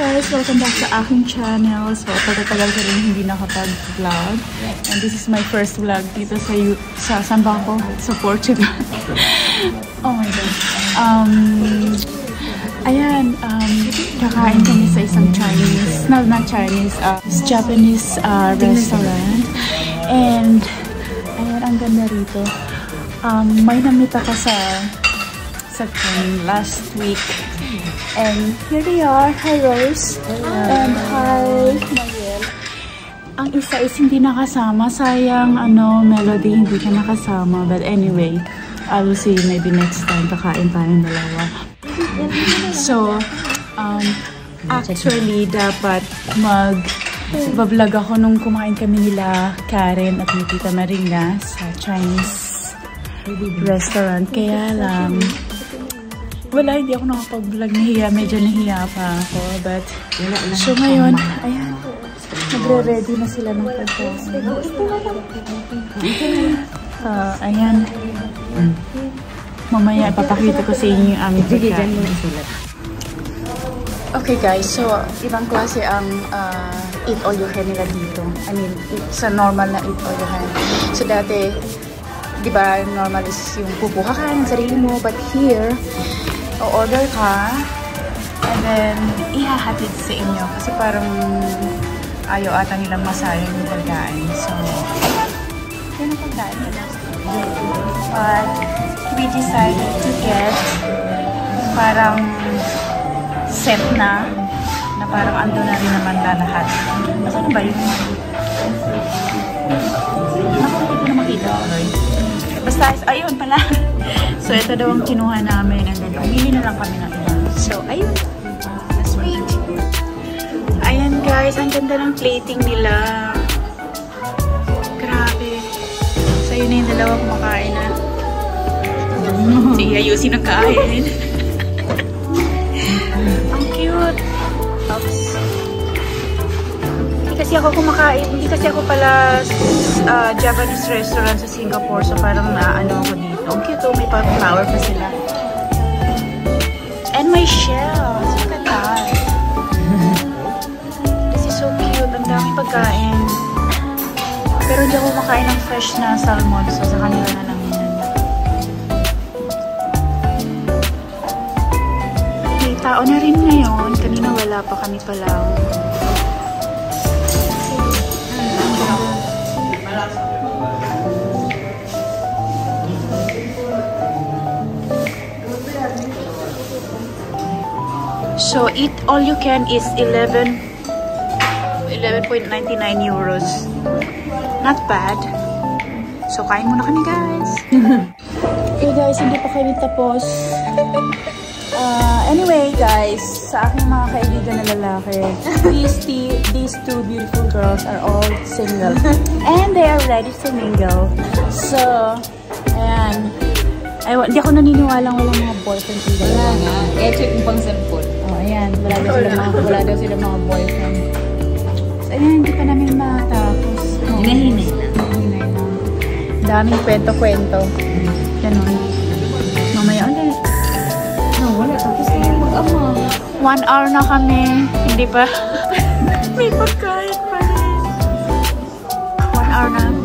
guys! Welcome back sa aking channel. So, tagal-tagal ko rin hindi nakapag-vlog. And this is my first vlog dito sa saan ba ako? Sa Portugal. Oh my God. Ayan, kakain kami sa isang Chinese, not Chinese, Japanese restaurant. And, ayan, ang ganda rito. May namita ka sa last week. And here they are. Hi, Rose. And hi, Mariel. Ang isa is hindi nakasama. Sayang, Melody, hindi ka nakasama. But anyway, I will see you maybe next time. Kakain tayong dalawa. So, actually, dapat mag-vlog ako nung kumain kami nila Karen at ni Tita Maringa sa Chinese restaurant. Kaya lang, wala, hindi ako nakapag-vlog. Medyo nahiya pa ako. But, so ngayon, ayan, nagre-ready na sila ng pagkain. Ayan. Mamaya, ipapakita ko sa inyo yung aming pagkain. Okay guys, so, ibang klase ang eat all you can nila dito. I mean, sa normal na eat all you can. So, dati, di ba, normal is yung pupuha ka ng sarili mo. But here, o-order ka, and then, ihahatid sa inyo. Kasi parang ayaw ata nilang masayang yung pagkain. So, yan ang pagkain nila. But, we decided to get parang set na parang ando na rin naman lahat. Ano ba yun? Ako, hindi ko na makita. Basta, ayun pala. So, ito daw ang kinuha namin. And then, pumili na lang kami ng iba. So, ayun. Sweet. Ayan, guys. Ang ganda ng plating nila. Grabe. So, yun na yung dalawa kumakain na. Sige, ayusin ang kain. Ang cute. Oops. Hindi kasi ako kumakain. Hindi kasi ako pala Japanese restaurant sa Singapore. So, parang naano ako dito. Ang cute, may parang flower pa sila. And my shells. Look at that. This is so cute. Ang daming pagkain. Pero hindi ako makain ng fresh na salmon. So, sa kanila na lang yan. May tao na rin ngayon. Kanina wala pa, kami pa lang. So, eat all you can is 11.99 euros. Not bad. So, kain muna kami, guys. Okay, guys, hindi pa kami tapos. Anyway, guys, sa aking mga kaibigan na lalaki, these two beautiful girls are all single. And they are ready to mingle. So, ayan. Hindi ako naniniwalang walang mga boyfriend sila. Wala nga. Kaya check yung pang cellphone. Oh, ayan. Wala daw sila mga boyfriend. So, ayan. Hindi pa namin matapos. Hinahinay na. Hinahinay na. Daming kwento-kwento. Ganon. Mamaya ulit. No, wala. Tapos na yung mag-ama. 1 hour na kami. Hindi pa. May pagkain pa rin. 1 hour na.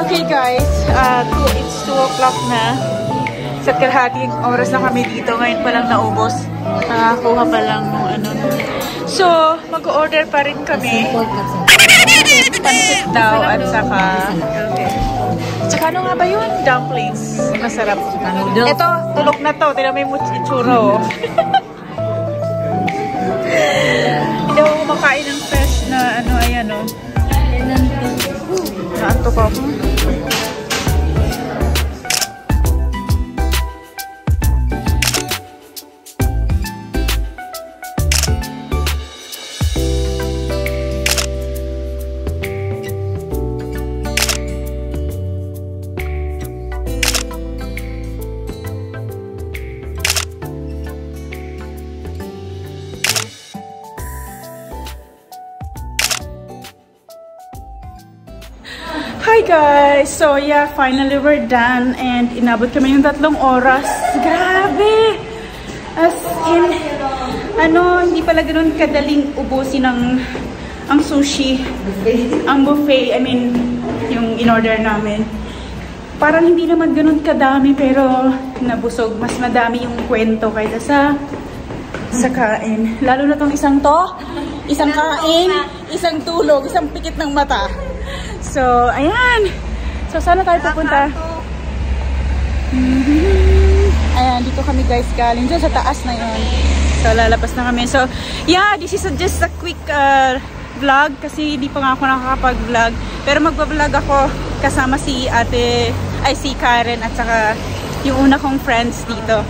Okay guys, it's 2 o'clock na. Sa kalahating oras na kami dito. Ngayon pa lang naubos. Nakakuha pa lang ng So, mag-order pa rin kami. Pansit daw at saka... Tsaka ano nga ba yun? Dumplings. Masarap. Ito, tulog na to. Tignan mo yung itsura, oh. Hindi ako kumakain ng fresh na ayan, oh. Naantok ako. Hi guys! So yeah, finally we're done and inabot kami yung 3 oras. Grabe! As in, hindi pala ganun kadaling ubusin ang sushi. Ang buffet, I mean, yung in-order namin. Parang hindi naman ganun kadami pero nabusog. Mas madami yung kwento kaysa sa kain. Lalo na tong isang to. Isang kain, isang tulog, isang pikit ng mata. So, ayan. So, sana tayo pupunta. Ayan, dito kami guys galing. Diyan sa taas na yun. So, lalabas na kami. So, yeah, this is just a quick vlog kasi hindi pa nga ako nakakapag-vlog. Pero magpa-vlog ako kasama si Karen at saka yung una kong friends dito.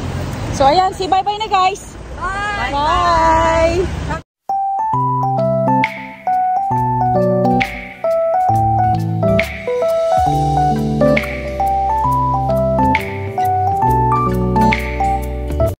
So, ayan. Say bye-bye na guys. Bye! Bye!